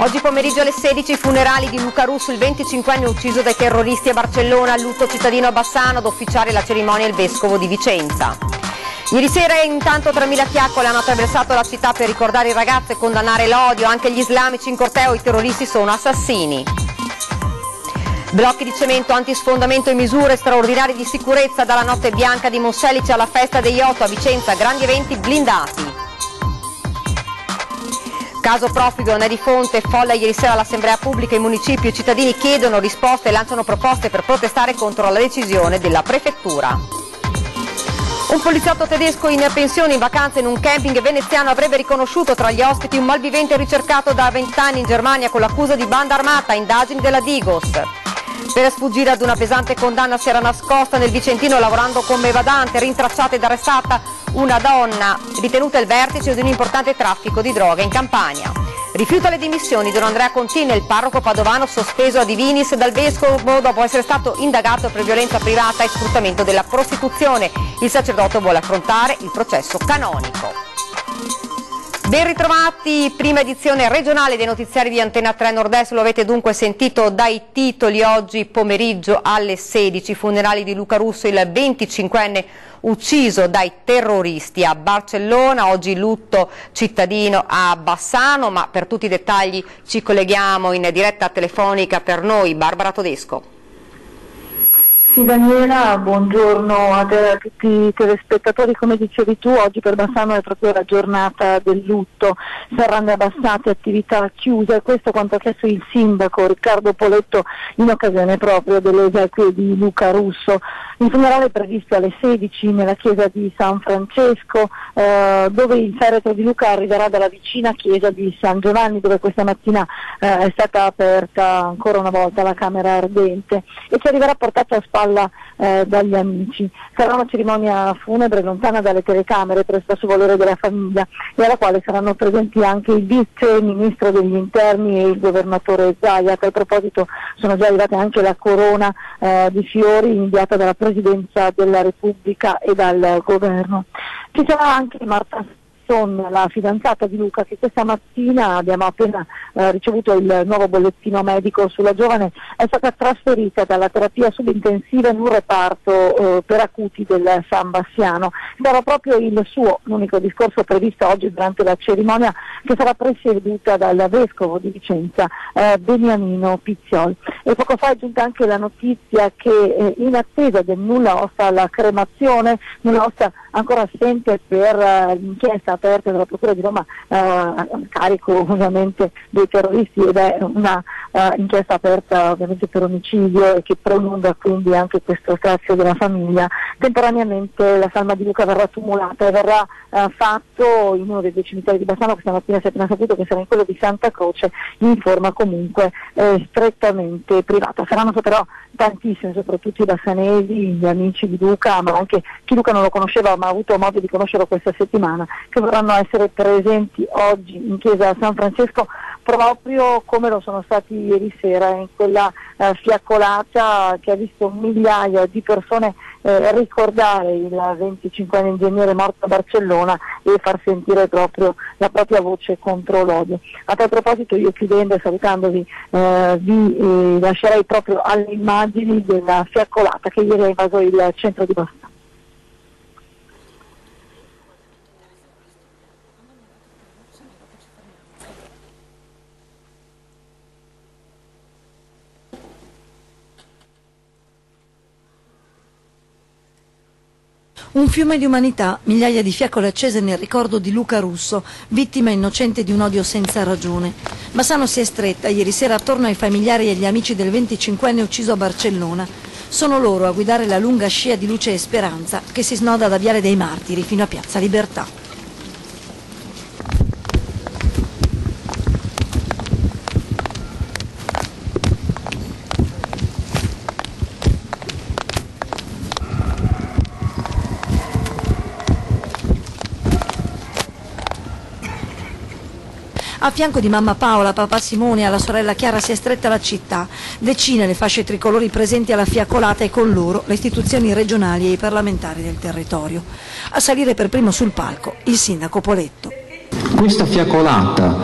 Oggi pomeriggio alle 16 i funerali di Luca Russo, il 25enne ucciso dai terroristi a Barcellona, lutto cittadino a Bassano, ad officiare la cerimonia il vescovo di Vicenza. Ieri sera intanto 3.000 fiaccole hanno attraversato la città per ricordare il ragazzo e condannare l'odio, anche gli islamici in corteo, i terroristi sono assassini. Blocchi di cemento, antisfondamento e misure straordinarie di sicurezza dalla notte bianca di Monselice alla festa degli Otto a Vicenza, grandi eventi blindati. Caso profigo non è di fonte, folla ieri sera all'Assemblea Pubblica, i municipi e i cittadini chiedono risposte e lanciano proposte per protestare contro la decisione della Prefettura. Un poliziotto tedesco in pensione in vacanza in un camping veneziano avrebbe riconosciuto tra gli ospiti un malvivente ricercato da 20 anni in Germania con l'accusa di banda armata, indagini della Digos. Per sfuggire ad una pesante condanna si era nascosta nel Vicentino lavorando come badante, rintracciata ed arrestata una donna ritenuta il vertice di un importante traffico di droga in Campania. Rifiuta le dimissioni Don Andrea Contini, il parroco padovano sospeso a Divinis dal vescovo dopo essere stato indagato per violenza privata e sfruttamento della prostituzione. Il sacerdote vuole affrontare il processo canonico. Ben ritrovati, prima edizione regionale dei notiziari di Antena 3 Nord-Est, lo avete dunque sentito dai titoli. Oggi pomeriggio alle 16, funerali di Luca Russo, il 25enne ucciso dai terroristi a Barcellona, oggi lutto cittadino a Bassano, ma per tutti i dettagli ci colleghiamo in diretta telefonica per noi Barbara Todesco. Sì Daniela, buongiorno a te, a tutti i telespettatori. Come dicevi tu, oggi per Bassano è proprio la giornata del lutto, saranno abbassate attività chiuse, questo quanto ha chiesto il sindaco Riccardo Poletto in occasione proprio delle esequie di Luca Russo. Il funerale è previsto alle 16 nella chiesa di San Francesco, dove il feretro di Luca arriverà dalla vicina chiesa di San Giovanni, dove questa mattina è stata aperta ancora una volta la camera ardente e ci arriverà portato a spalla dagli amici. Sarà una cerimonia funebre lontana dalle telecamere, presta su volere della famiglia, e alla quale saranno presenti anche il vice ministro degli interni e il governatore Zaia. A tal proposito sono già arrivate anche la corona di fiori inviata dalla Presidenza della Repubblica e dal governo. Ci sarà anche Marta, la fidanzata di Luca, che questa mattina abbiamo appena ricevuto il nuovo bollettino medico sulla giovane, è stata trasferita dalla terapia subintensiva in un reparto per acuti del San Bassiano. Sarà proprio il suo l'unico discorso previsto oggi durante la cerimonia, che sarà presieduta dal vescovo di Vicenza Beniamino Pizziol. E poco fa è giunta anche la notizia che in attesa del nulla osta alla cremazione, nulla osta ancora assente per l'inchiesta aperta dalla Procura di Roma a carico ovviamente dei terroristi, ed è una inchiesta aperta ovviamente per omicidio e che prolunga quindi anche questo strazio della famiglia. Temporaneamente la salma di Luca verrà tumulata e verrà fatto in uno dei due cimiteri di Bassano. Questa mattina si è appena saputo che sarà in quello di Santa Croce, in forma comunque strettamente privata. Saranno però tantissimi, soprattutto i bassanesi, gli amici di Luca, ma anche chi Luca non lo conosceva ma ha avuto modo di conoscerlo questa settimana, che vorranno essere presenti oggi in chiesa San Francesco, proprio come lo sono stati ieri sera in quella fiaccolata che ha visto migliaia di persone ricordare il 25enne ingegnere morto a Barcellona e far sentire proprio la propria voce contro l'odio. A tal proposito, io chiudendo e salutandovi vi lascerei proprio alle immagini della fiaccolata che ieri ha invaso il centro di Bassano. Un fiume di umanità, migliaia di fiaccole accese nel ricordo di Luca Russo, vittima innocente di un odio senza ragione. Bassano si è stretta ieri sera attorno ai familiari e agli amici del 25enne ucciso a Barcellona. Sono loro a guidare la lunga scia di luce e speranza che si snoda da Viale dei Martiri fino a Piazza Libertà. A fianco di mamma Paola, papà Simone e alla sorella Chiara si è stretta la città. Decine le fasce tricolori presenti alla fiaccolata e con loro le istituzioni regionali e i parlamentari del territorio. A salire per primo sul palco il sindaco Poletto. Questa fiaccolata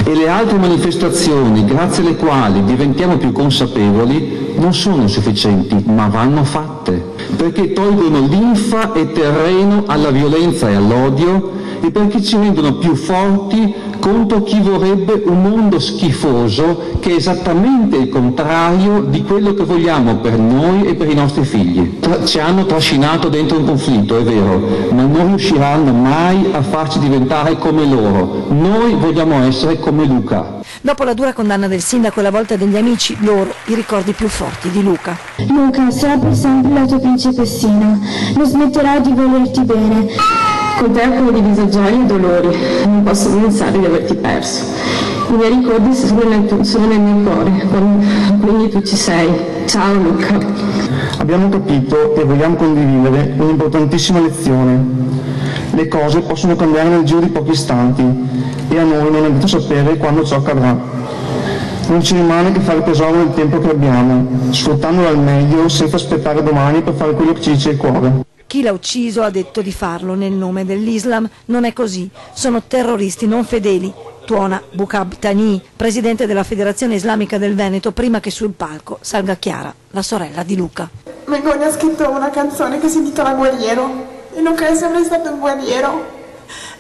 e le altre manifestazioni grazie alle quali diventiamo più consapevoli non sono sufficienti, ma vanno fatte, perché tolgono linfa e terreno alla violenza e all'odio e perché ci rendono più forti contro chi vorrebbe un mondo schifoso che è esattamente il contrario di quello che vogliamo per noi e per i nostri figli. Ci hanno trascinato dentro un conflitto, è vero, ma non riusciranno mai a farci diventare come loro. Noi vogliamo essere come Luca. Dopo la dura condanna del sindaco e la volta degli amici, loro i ricordi più forti di Luca. Luca, sarà per sempre la tua principessina, non smetterà di volerti bene. Con te ho condiviso gioie e dolori, non posso pensare di averti perso. I miei ricordi sono nel mio cuore, quindi tu ci sei. Ciao Luca. Abbiamo capito e vogliamo condividere un'importantissima lezione. Le cose possono cambiare nel giro di pochi istanti e a noi non è detto sapere quando ciò accadrà. Non ci rimane che fare tesoro del tempo che abbiamo, sfruttandolo al meglio senza aspettare domani per fare quello che ci dice il cuore. Chi l'ha ucciso ha detto di farlo nel nome dell'Islam, non è così, sono terroristi non fedeli, tuona Bukhab Tani, presidente della Federazione Islamica del Veneto, prima che sul palco salga Chiara, la sorella di Luca. Mengoni ha scritto una canzone che si intitola Guerriero, e Luca è sempre stato un guerriero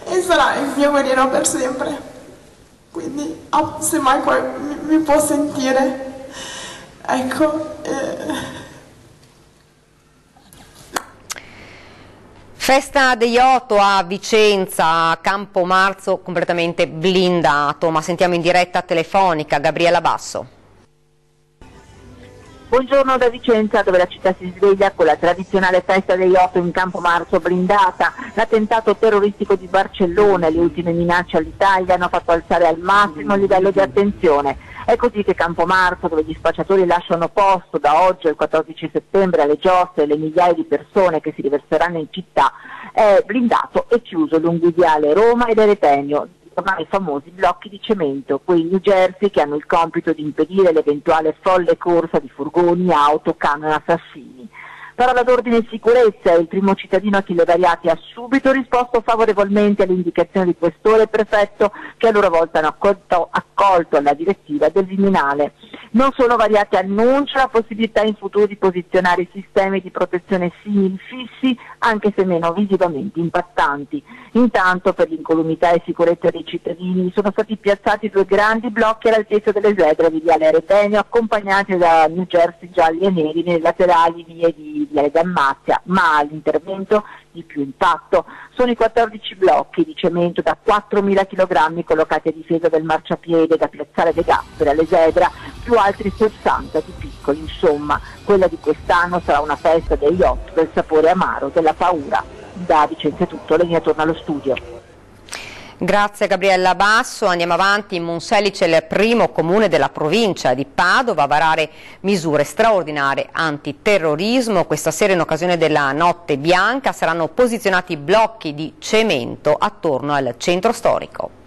e sarà il mio guerriero per sempre, quindi se mai mi può sentire, ecco. Festa degli Otto a Vicenza, Campo Marzo completamente blindato, ma sentiamo in diretta telefonica Gabriella Basso. Buongiorno da Vicenza, dove la città si sveglia con la tradizionale festa degli Otto in Campo Marzo blindata. L'attentato terroristico di Barcellona e le ultime minacce all'Italia hanno fatto alzare al massimo il livello di attenzione. È così che Campo Marzo, dove gli spacciatori lasciano posto da oggi al 14 settembre alle giostre e alle migliaia di persone che si riverseranno in città, è blindato e chiuso lungo Viale Roma ed Eretenio, ormai i famosi blocchi di cemento, quei New Jersey che hanno il compito di impedire l'eventuale folle corsa di furgoni, auto, camion assassini. Parola d'ordine e sicurezza, il primo cittadino a chi le variati ha subito risposto favorevolmente alle indicazioni di questore e prefetto, che a loro volta hanno accolto alla direttiva del Viminale. Non solo variati annuncia la possibilità in futuro di posizionare sistemi di protezione simili fissi, anche se meno visivamente impattanti. Intanto, per l'incolumità e sicurezza dei cittadini, sono stati piazzati 2 grandi blocchi all'altezza delle Esedre di Viale Aretenio, accompagnati da New Jersey gialli e neri nelle laterali vie di Viale Dalmazia, ma all'intervento di più impatto. Sono i 14 blocchi di cemento da 4.000 kg collocati a difesa del marciapiede da Piazzale De Gasperi all'Esedra, più altri 60 di piccoli. Insomma, quella di quest'anno sarà una festa degli Otto, del sapore amaro, della paura. Da Vicenza è tutto, linea torna allo studio. Grazie Gabriella Basso, andiamo avanti. Monselice è il primo comune della provincia di Padova a varare misure straordinarie antiterrorismo. Questa sera in occasione della Notte Bianca saranno posizionati blocchi di cemento attorno al centro storico.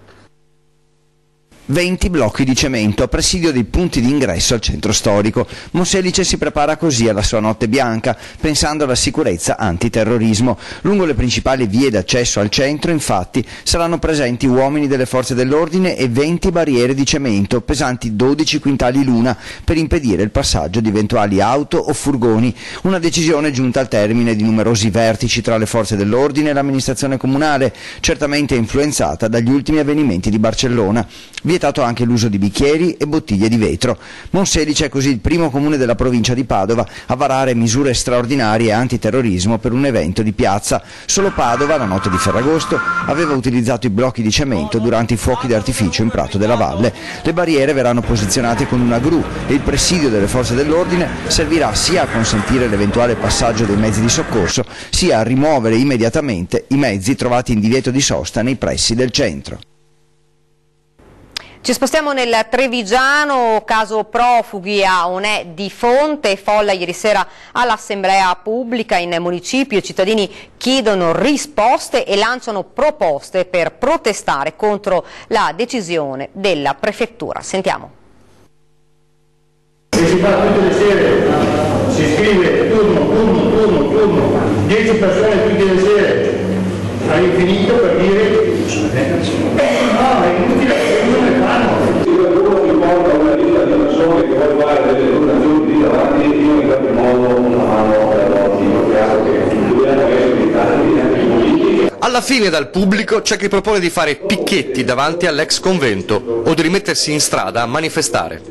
20 blocchi di cemento a presidio dei punti di ingresso al centro storico. Monselice si prepara così alla sua Notte Bianca, pensando alla sicurezza antiterrorismo. Lungo le principali vie d'accesso al centro, infatti, saranno presenti uomini delle forze dell'ordine e 20 barriere di cemento, pesanti 12 quintali l'una, per impedire il passaggio di eventuali auto o furgoni. Una decisione giunta al termine di numerosi vertici tra le forze dell'ordine e l'amministrazione comunale, certamente influenzata dagli ultimi avvenimenti di Barcellona. Vietato anche l'uso di bicchieri e bottiglie di vetro. Monselice è così il primo comune della provincia di Padova a varare misure straordinarie antiterrorismo per un evento di piazza. Solo Padova, la notte di Ferragosto, aveva utilizzato i blocchi di cemento durante i fuochi d'artificio in Prato della Valle. Le barriere verranno posizionate con una gru e il presidio delle forze dell'ordine servirà sia a consentire l'eventuale passaggio dei mezzi di soccorso, sia a rimuovere immediatamente i mezzi trovati in divieto di sosta nei pressi del centro. Ci spostiamo nel Trevigiano, caso profughi a Onè di Fonte, folla ieri sera all'assemblea pubblica in municipio, i cittadini chiedono risposte e lanciano proposte per protestare contro la decisione della prefettura. Sentiamo. Se si fa tutte le sere, si scrive turno, 10 persone tutte le sere all'infinito per dire No, è inutile, non le fanno. Se qualcuno mi porta una lista di persone che vuole fare delle donazioni lì davanti, io in qualche modo una mano la do, che dobbiamo essere in tanti. Alla fine dal pubblico c'è chi propone di fare picchetti davanti all'ex convento o di rimettersi in strada a manifestare.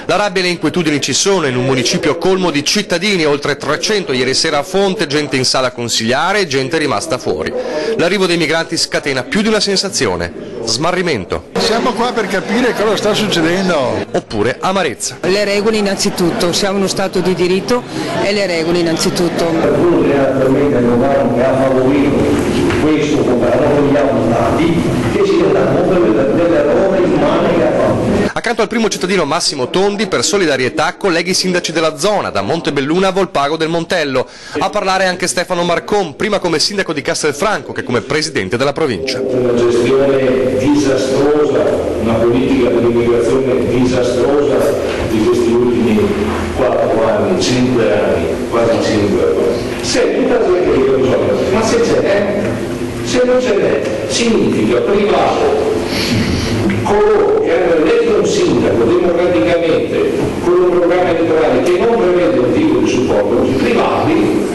La rabbia e le inquietudini ci sono in un municipio colmo di cittadini, oltre 300 ieri sera a Fonte, gente in sala a consigliare e gente rimasta fuori. L'arrivo dei migranti scatena più di una sensazione: smarrimento. Siamo qua per capire cosa sta succedendo. Oppure amarezza. Le regole innanzitutto, siamo uno Stato di diritto e le regole innanzitutto. Qualcuno realmente il governo che ha favorito questo governo con gli avvocati che si danno dell'errore umano che ha fatto. Accanto al primo cittadino Massimo Tondi, per solidarietà, colleghi sindaci della zona, da Montebelluna a Volpago del Montello. A parlare anche Stefano Marcon, prima come sindaco di Castelfranco che come presidente della provincia. Una gestione disastrosa, una politica dell'immigrazione disastrosa di questi ultimi 4 anni, 5 anni, quasi 5 anni. Se tutta ma se ce n'è, se non ce n'è, significa privato. Coloro che hanno eletto un sindaco democraticamente con un programma elettorale che non prevede un tipo di supporto, privati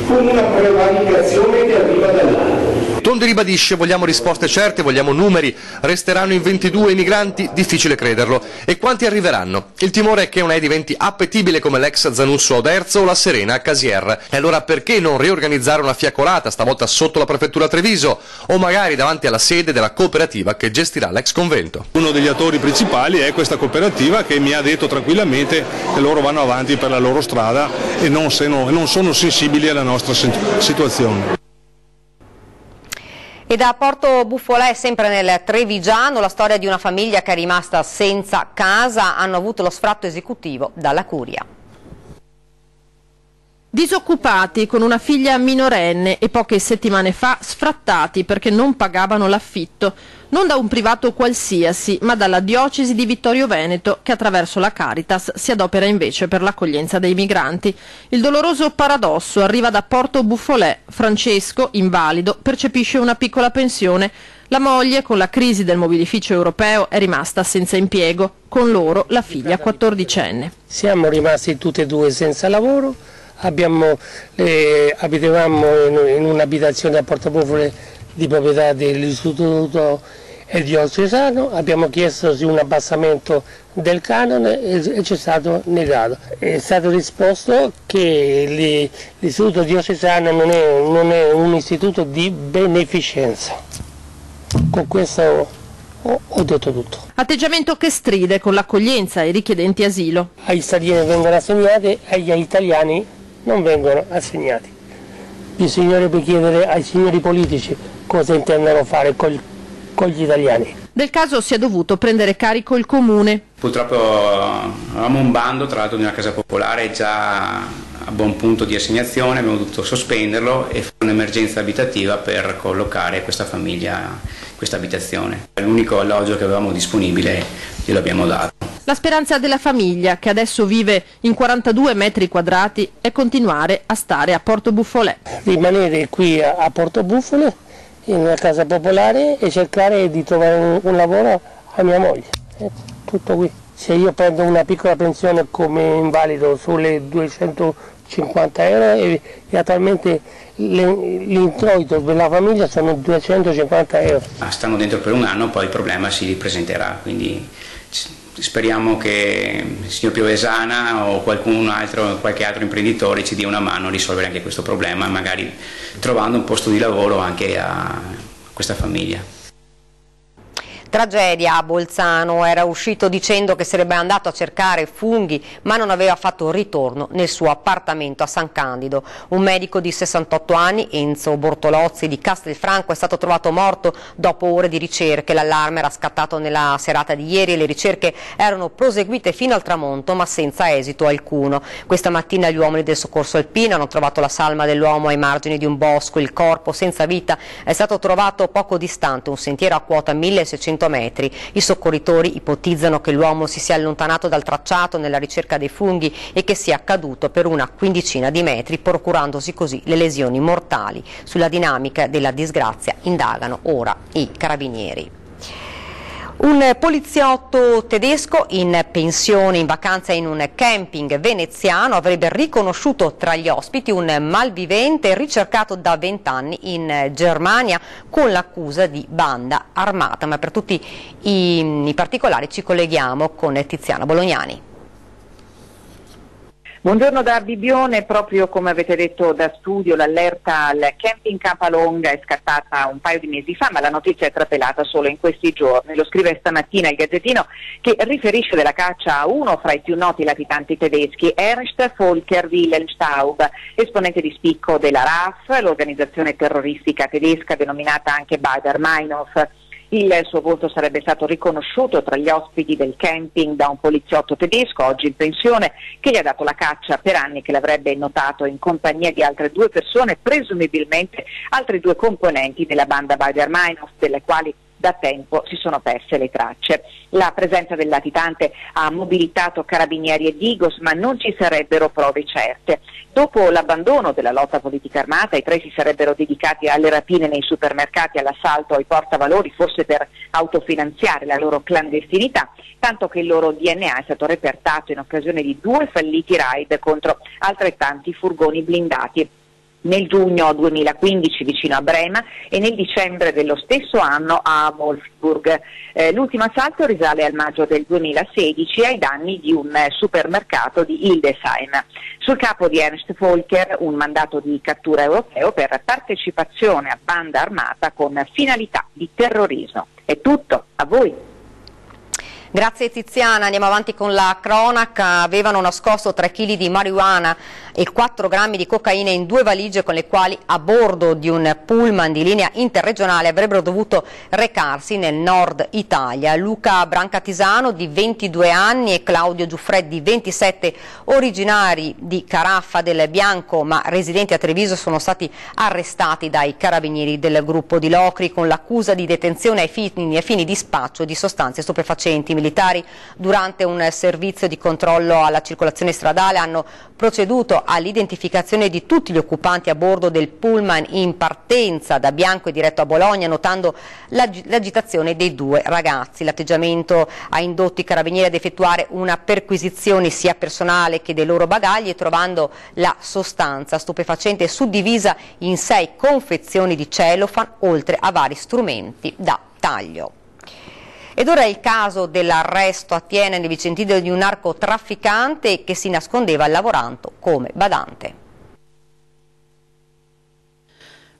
con una prevaricazione che arriva dall'alto. Tondi ribadisce: vogliamo risposte certe, vogliamo numeri. Resteranno in 22 i migranti? Difficile crederlo. E quanti arriveranno? Il timore è che una diventi appetibile come l'ex Zanusso a Oderzo o la Serena a Casier. E allora perché non riorganizzare una fiaccolata, stavolta sotto la prefettura Treviso, o magari davanti alla sede della cooperativa che gestirà l'ex convento? Uno degli attori principali è questa cooperativa che mi ha detto tranquillamente che loro vanno avanti per la loro strada e non sono sensibili alla nostra situazione. E da Porto Buffolè, sempre nel Trevigiano, la storia di una famiglia che è rimasta senza casa. Hanno avuto lo sfratto esecutivo dalla Curia. Disoccupati, con una figlia minorenne e poche settimane fa sfrattati perché non pagavano l'affitto. Non da un privato qualsiasi, ma dalla diocesi di Vittorio Veneto, che attraverso la Caritas si adopera invece per l'accoglienza dei migranti. Il doloroso paradosso arriva da Porto Buffolè. Francesco, invalido, percepisce una piccola pensione. La moglie, con la crisi del mobilificio europeo, è rimasta senza impiego. Con loro la figlia 14enne. Siamo rimasti tutti e due senza lavoro. Abitavamo in un'abitazione a Porto Buffolè di proprietà dell'istituto diocesano, abbiamo chiesto un abbassamento del canone e ci è stato negato. È stato risposto che l'istituto diocesano non è un istituto di beneficenza. Con questo ho detto tutto. Atteggiamento che stride con l'accoglienza ai richiedenti asilo. Agli stranieri vengono assegnati, agli italiani non vengono assegnati. Bisognerebbe chiedere ai signori politici cosa intendono fare con gli italiani. Del caso si è dovuto prendere carico il comune. Purtroppo avevamo un bando, tra l'altro, di una casa popolare già a buon punto di assegnazione, abbiamo dovuto sospenderlo e fare un'emergenza abitativa per collocare questa famiglia in questa abitazione. L'unico alloggio che avevamo disponibile glielo abbiamo dato. La speranza della famiglia, che adesso vive in 42 metri quadrati, è continuare a stare a Porto Buffolè. Rimanere qui a Porto Buffolè, in una casa popolare, e cercare di trovare un lavoro a mia moglie. È tutto qui. Se io prendo una piccola pensione come invalido sulle 250 euro e attualmente l'introito della famiglia sono 250 euro. Stanno dentro per un anno, poi il problema si ripresenterà, quindi speriamo che il signor Piovesana o qualche altro imprenditore ci dia una mano a risolvere anche questo problema, magari trovando un posto di lavoro anche a questa famiglia. Tragedia a Bolzano, era uscito dicendo che sarebbe andato a cercare funghi ma non aveva fatto ritorno nel suo appartamento a San Candido. Un medico di 68 anni, Enzo Bortolozzi di Castelfranco, è stato trovato morto dopo ore di ricerche. L'allarme era scattato nella serata di ieri e le ricerche erano proseguite fino al tramonto ma senza esito alcuno. Questa mattina gli uomini del soccorso alpino hanno trovato la salma dell'uomo ai margini di un bosco. Il corpo senza vita è stato trovato poco distante, un sentiero a quota 1600 100 metri. I soccorritori ipotizzano che l'uomo si sia allontanato dal tracciato nella ricerca dei funghi e che sia caduto per una quindicina di metri, procurandosi così le lesioni mortali. Sulla dinamica della disgrazia indagano ora i carabinieri. Un poliziotto tedesco in pensione in vacanza in un camping veneziano avrebbe riconosciuto tra gli ospiti un malvivente ricercato da 20 anni in Germania con l'accusa di banda armata. Ma per tutti i particolari ci colleghiamo con Tiziana Bolognani. Buongiorno da Bibbione, proprio come avete detto da studio l'allerta al camping Capalonga è scattata un paio di mesi fa, ma la notizia è trapelata solo in questi giorni. Lo scrive stamattina il Gazzettino, che riferisce della caccia a uno fra i più noti latitanti tedeschi, Ernst Volker Wilhelmstaub, esponente di spicco della RAF, l'organizzazione terroristica tedesca denominata anche Baader-Meinhof. Il suo volto sarebbe stato riconosciuto tra gli ospiti del camping da un poliziotto tedesco, oggi in pensione, che gli ha dato la caccia per anni, che l'avrebbe notato in compagnia di altre 2 persone, presumibilmente altri 2 componenti della banda Baader-Meinhof, delle quali da tempo si sono perse le tracce. La presenza del latitante ha mobilitato carabinieri e Digos, ma non ci sarebbero prove certe. Dopo l'abbandono della lotta politica armata, i 3 si sarebbero dedicati alle rapine nei supermercati, all'assalto ai portavalori, forse per autofinanziare la loro clandestinità, tanto che il loro DNA è stato repertato in occasione di 2 falliti raid contro altrettanti furgoni blindati. Nel giugno 2015 vicino a Brema e nel dicembre dello stesso anno a Wolfsburg. L'ultimo assalto risale al maggio del 2016 ai danni di un supermercato di Hildesheim. Sul capo di Ernst Volker un mandato di cattura europeo per partecipazione a banda armata con finalità di terrorismo. È tutto, a voi. Grazie Tiziana, andiamo avanti con la cronaca. Avevano nascosto 3 kg di marijuana e 4 grammi di cocaina in 2 valigie con le quali a bordo di un pullman di linea interregionale avrebbero dovuto recarsi nel nord Italia. Luca Brancatisano di 22 anni e Claudio Giuffre di 27, originari di Caraffa del Bianco ma residenti a Treviso, sono stati arrestati dai carabinieri del gruppo di Locri con l'accusa di detenzione ai fini di spaccio di sostanze stupefacenti. Militari durante un servizio di controllo alla circolazione stradale hanno proceduto all'identificazione di tutti gli occupanti a bordo del pullman in partenza da Bianco e diretto a Bologna, notando l'agitazione dei 2 ragazzi. L'atteggiamento ha indotto i carabinieri ad effettuare una perquisizione sia personale che dei loro bagagli e trovando la sostanza stupefacente suddivisa in 6 confezioni di cellophane, oltre a vari strumenti da taglio. Ed ora è il caso dell'arresto a Thiene nel Vicentino di un narcotrafficante che si nascondeva lavorando come badante.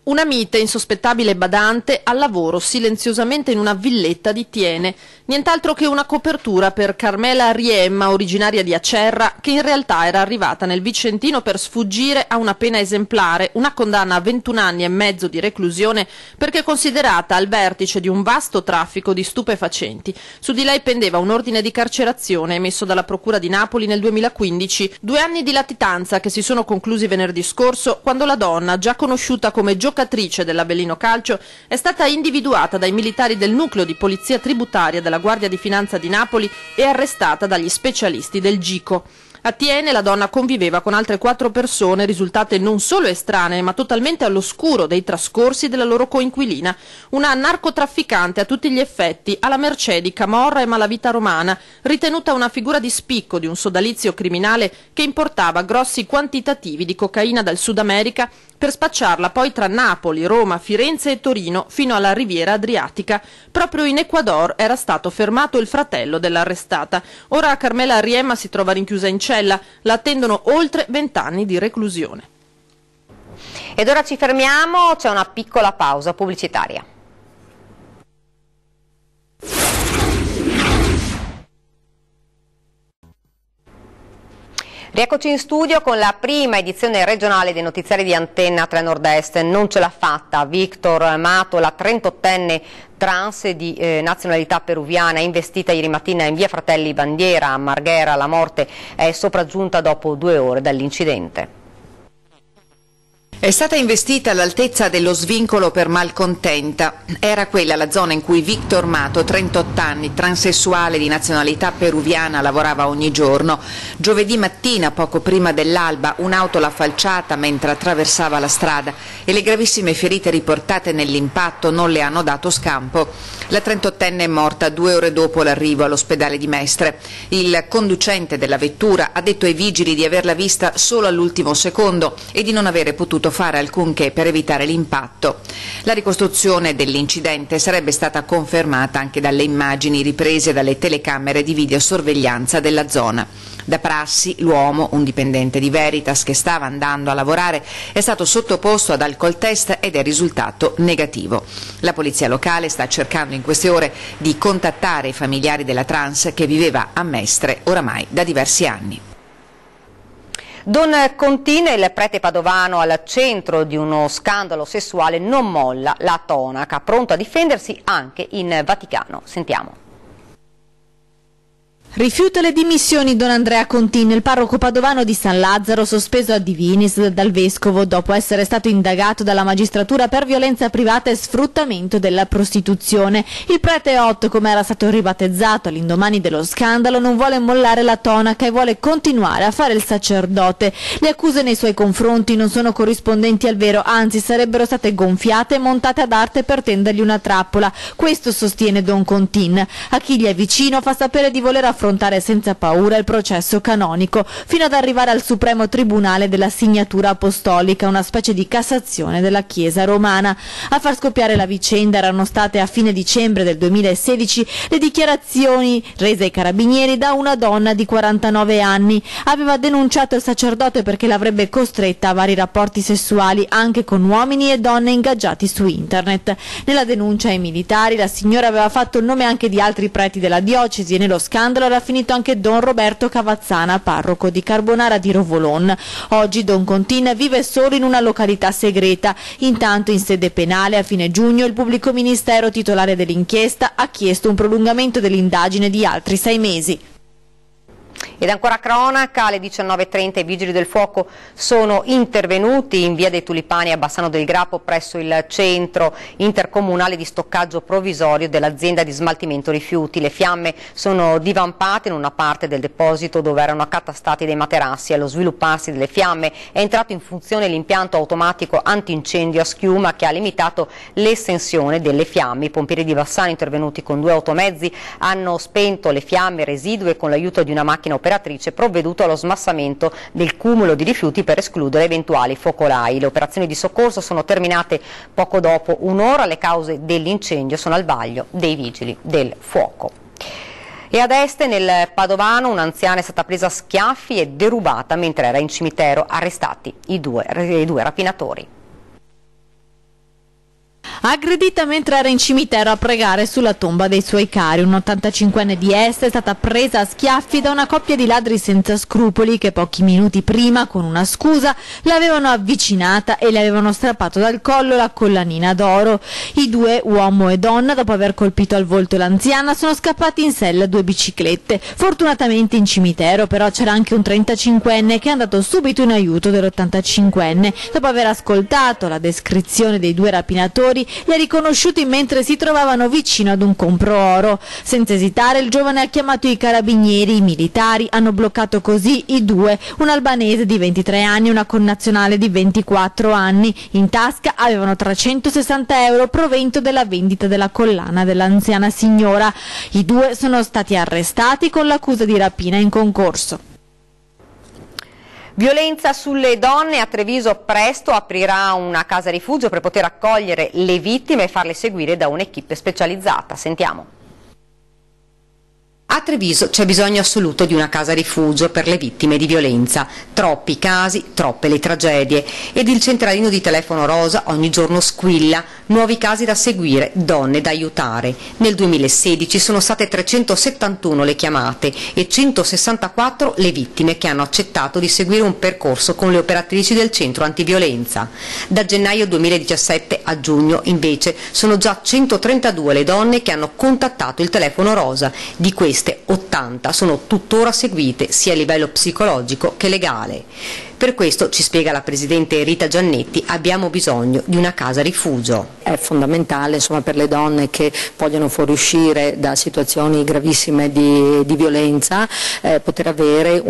Una mite insospettabile badante al lavoro silenziosamente in una villetta di Thiene, nient'altro che una copertura per Carmela Riemma, originaria di Acerra, che in realtà era arrivata nel Vicentino per sfuggire a una pena esemplare, una condanna a 21 anni e mezzo di reclusione perché considerata al vertice di un vasto traffico di stupefacenti. Su di lei pendeva un ordine di carcerazione emesso dalla Procura di Napoli nel 2015, 2 anni di latitanza che si sono conclusi venerdì scorso quando la donna, già conosciuta come giocatrice dell'Avellino Calcio, è stata individuata dai militari del nucleo di polizia tributaria della Guardia di Finanza di Napoli e arrestata dagli specialisti del GICO. A Thiene la donna conviveva con altre 4 persone risultate non solo estranee ma totalmente all'oscuro dei trascorsi della loro coinquilina, una narcotrafficante a tutti gli effetti, alla mercé di camorra e malavita romana, ritenuta una figura di spicco di un sodalizio criminale che importava grossi quantitativi di cocaina dal Sud America per spacciarla poi tra Napoli, Roma, Firenze e Torino fino alla Riviera Adriatica. Proprio in Ecuador era stato fermato il fratello dell'arrestata. Ora Carmela Riemma si trova rinchiusa in cella, la attendono oltre 20 anni di reclusione. Ed ora ci fermiamo, c'è una piccola pausa pubblicitaria. Rieccoci in studio con la prima edizione regionale dei notiziari di Antenna 3 Nord-Est. Non ce l'ha fatta Victor Mato, la 38enne trans di nazionalità peruviana, investita ieri mattina in via Fratelli Bandiera a Marghera. La morte è sopraggiunta dopo 2 ore dall'incidente. È stata investita all'altezza dello svincolo per malcontenta. Era quella la zona in cui Victor Mato, 38 anni, transessuale di nazionalità peruviana, lavorava ogni giorno. Giovedì mattina, poco prima dell'alba, un'auto l'ha falciata mentre attraversava la strada e le gravissime ferite riportate nell'impatto non le hanno dato scampo. La 38enne è morta 2 ore dopo l'arrivo all'ospedale di Mestre. Il conducente della vettura ha detto ai vigili di averla vista solo all'ultimo secondo e di non avere potuto fare alcunché per evitare l'impatto. La ricostruzione dell'incidente sarebbe stata confermata anche dalle immagini riprese dalle telecamere di videosorveglianza della zona. Da prassi, l'uomo, un dipendente di Veritas che stava andando a lavorare, è stato sottoposto ad alcol test ed è risultato negativo. La polizia locale sta cercando in queste ore di contattare i familiari della trans che viveva a Mestre oramai da diversi anni. Don Contin, il prete padovano al centro di uno scandalo sessuale, non molla la tonaca, pronto a difendersi anche in Vaticano. Sentiamo. Rifiuta le dimissioni Don Andrea Contin, il parroco padovano di San Lazzaro, sospeso a divinis dal vescovo dopo essere stato indagato dalla magistratura per violenza privata e sfruttamento della prostituzione. Il prete Ott, come era stato ribattezzato all'indomani dello scandalo, non vuole mollare la tonaca e vuole continuare a fare il sacerdote. Le accuse nei suoi confronti non sono corrispondenti al vero, anzi sarebbero state gonfiate e montate ad arte per tendergli una trappola. Questo sostiene Don Contin. A chi gli è vicino fa sapere di voler affrontare senza paura il processo canonico, fino ad arrivare al Supremo Tribunale della Signatura Apostolica, una specie di Cassazione della Chiesa romana. A far scoppiare la vicenda erano state a fine dicembre del 2016 le dichiarazioni rese ai carabinieri da una donna di 49 anni. Aveva denunciato il sacerdote perché l'avrebbe costretta a vari rapporti sessuali anche con uomini e donne ingaggiati su internet. Nella denuncia ai militari la signora aveva fatto il nome anche di altri preti della diocesi e nello scandalo era finito anche Don Roberto Cavazzana, parroco di Carbonara di Rovolon. Oggi Don Contin vive solo in una località segreta. Intanto in sede penale a fine giugno il pubblico ministero titolare dell'inchiesta ha chiesto un prolungamento dell'indagine di altri 6 mesi. Ed ancora cronaca, alle 19:30 i vigili del fuoco sono intervenuti in via dei Tulipani a Bassano del Grappa presso il centro intercomunale di stoccaggio provvisorio dell'azienda di smaltimento rifiuti. Le fiamme sono divampate in una parte del deposito dove erano accatastati dei materassi. Allo svilupparsi delle fiamme è entrato in funzione l'impianto automatico antincendio a schiuma che ha limitato l'estensione delle fiamme. I pompieri di Bassano, intervenuti con 2 automezzi, hanno spento le fiamme residue e con l'aiuto di una macchina operatrice provveduto allo smassamento del cumulo di rifiuti per escludere eventuali focolai. Le operazioni di soccorso sono terminate poco dopo un'ora. Le cause dell'incendio sono al vaglio dei vigili del fuoco. E ad est, nel Padovano, un'anziana è stata presa a schiaffi e derubata mentre era in cimitero. Arrestati i due rapinatori. Aggredita mentre era in cimitero a pregare sulla tomba dei suoi cari, un 85enne di Est è stata presa a schiaffi da una coppia di ladri senza scrupoli che pochi minuti prima, con una scusa, l'avevano avvicinata e le avevano strappato dal collo la collanina d'oro. I 2, uomo e donna, dopo aver colpito al volto l'anziana, sono scappati in sella a 2 biciclette. Fortunatamente in cimitero però c'era anche un 35enne che è andato subito in aiuto dell'85enne. Dopo aver ascoltato la descrizione dei 2 rapinatori, li ha riconosciuti mentre si trovavano vicino ad un compro oro. Senza esitare il giovane ha chiamato i carabinieri. I militari hanno bloccato così i 2, un albanese di 23 anni e una connazionale di 24 anni. In tasca avevano 360 euro provento della vendita della collana dell'anziana signora. I 2 sono stati arrestati con l'accusa di rapina in concorso. Violenza sulle donne. A Treviso presto aprirà una casa rifugio per poter accogliere le vittime e farle seguire da un'equipe specializzata. Sentiamo. A Treviso c'è bisogno assoluto di una casa rifugio per le vittime di violenza. Troppi casi, troppe le tragedie. Ed il centralino di telefono rosa ogni giorno squilla. Nuovi casi da seguire, donne da aiutare. Nel 2016 sono state 371 le chiamate e 164 le vittime che hanno accettato di seguire un percorso con le operatrici del centro antiviolenza. Da gennaio 2017 a giugno invece sono già 132 le donne che hanno contattato il telefono rosa. Di queste 80 sono tuttora seguite sia a livello psicologico che legale. Per questo, ci spiega la Presidente Rita Giannetti, abbiamo bisogno di una casa rifugio. È fondamentale, insomma, per le donne che vogliono fuoriuscire da situazioni gravissime di violenza poter avere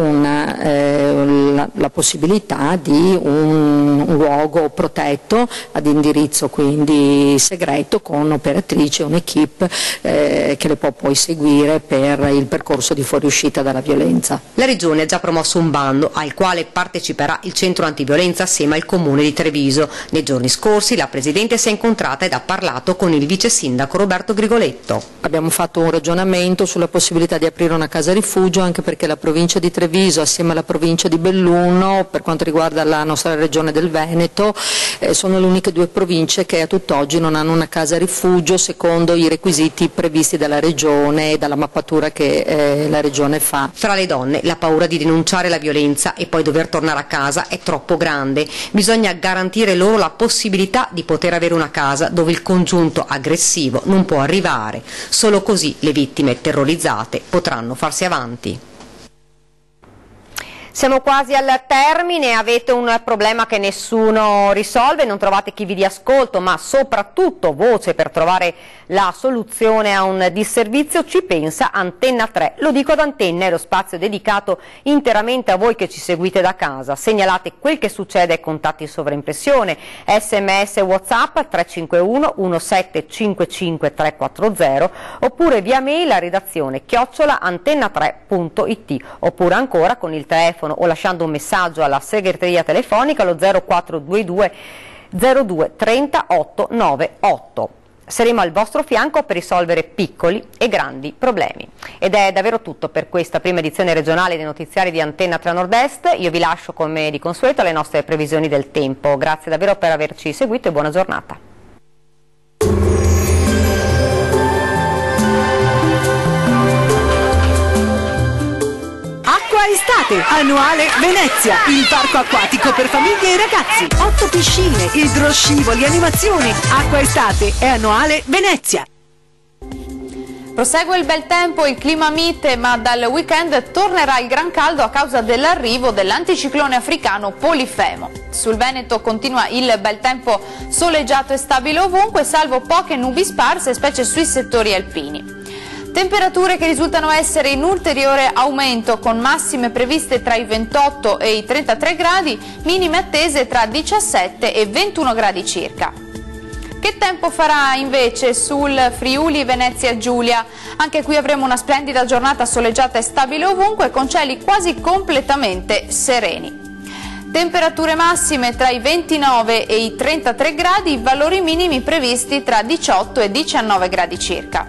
la possibilità di un luogo protetto ad indirizzo quindi segreto, con operatrici, un'equipe che le può poi seguire per il percorso di fuoriuscita dalla violenza. La Regione ha già promosso un bando al quale parteciperà il centro antiviolenza assieme al Comune di Treviso. Nei giorni scorsi la Presidente si è incontrata ed ha parlato con il vice sindaco Roberto Grigoletto. Abbiamo fatto un ragionamento sulla possibilità di aprire una casa rifugio, anche perché la provincia di Treviso assieme alla provincia di Belluno, per quanto riguarda la nostra regione del Veneto, sono le uniche due province che a tutt'oggi non hanno una casa rifugio secondo i requisiti previsti dalla regione e dalla mappatura che la regione fa. Fra le donne la paura di denunciare la violenza e poi dover tornare a casa è troppo grande. Bisogna garantire loro la possibilità di poter avere una casa dove il congiunto aggressivo non può arrivare. Solo così le vittime terrorizzate potranno farsi avanti. Siamo quasi al termine, avete un problema che nessuno risolve, non trovate chi vi dia ascolto, ma soprattutto voce per trovare la soluzione a un disservizio, ci pensa Antenna 3. Lo dico ad Antenna, è lo spazio dedicato interamente a voi che ci seguite da casa. Segnalate quel che succede ai contatti in sovraimpressione, sms WhatsApp 351 1755 340 oppure via mail a redazione @antenna3.it oppure ancora con il telefono o lasciando un messaggio alla segreteria telefonica allo 0422 02 30 898. Saremo al vostro fianco per risolvere piccoli e grandi problemi. Ed è davvero tutto per questa prima edizione regionale dei notiziari di Antenna 3 Nord-Est. Io vi lascio come di consueto alle nostre previsioni del tempo. Grazie davvero per averci seguito e buona giornata. Estate, annuale Venezia, il parco acquatico per famiglie e ragazzi, 8 piscine, idroscivoli, animazioni. Acqua estate è annuale Venezia. Prosegue il bel tempo, il clima mite, ma dal weekend tornerà il gran caldo a causa dell'arrivo dell'anticiclone africano Polifemo. Sul Veneto continua il bel tempo soleggiato e stabile ovunque, salvo poche nubi sparse, specie sui settori alpini. Temperature che risultano essere in ulteriore aumento, con massime previste tra i 28 e i 33 gradi, minime attese tra 17 e 21 gradi circa. Che tempo farà invece sul Friuli Venezia Giulia? Anche qui avremo una splendida giornata soleggiata e stabile ovunque, con cieli quasi completamente sereni. Temperature massime tra i 29 e i 33 gradi, valori minimi previsti tra 18 e 19 gradi circa.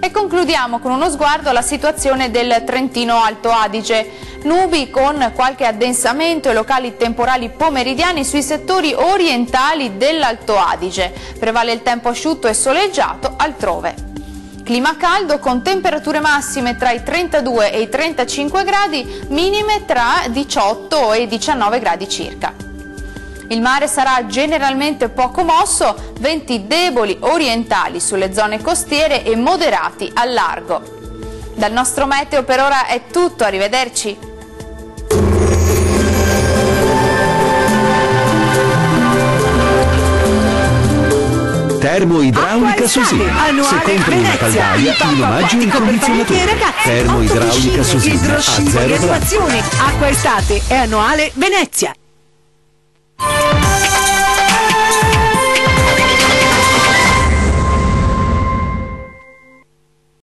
E concludiamo con uno sguardo alla situazione del Trentino Alto Adige. Nubi con qualche addensamento e locali temporali pomeridiani sui settori orientali dell'Alto Adige. Prevale il tempo asciutto e soleggiato altrove. Clima caldo con temperature massime tra i 32 e i 35 gradi, minime tra 18 e 19 gradi circa. Il mare sarà generalmente poco mosso, venti deboli orientali sulle zone costiere e moderati al largo. Dal nostro meteo per ora è tutto, arrivederci. Termoidraulica Susina. Se compri una caldaia, in omaggio il condizionatore. Termoidraulica Susina a 0 gradi. Acqua estate è annuale Venezia.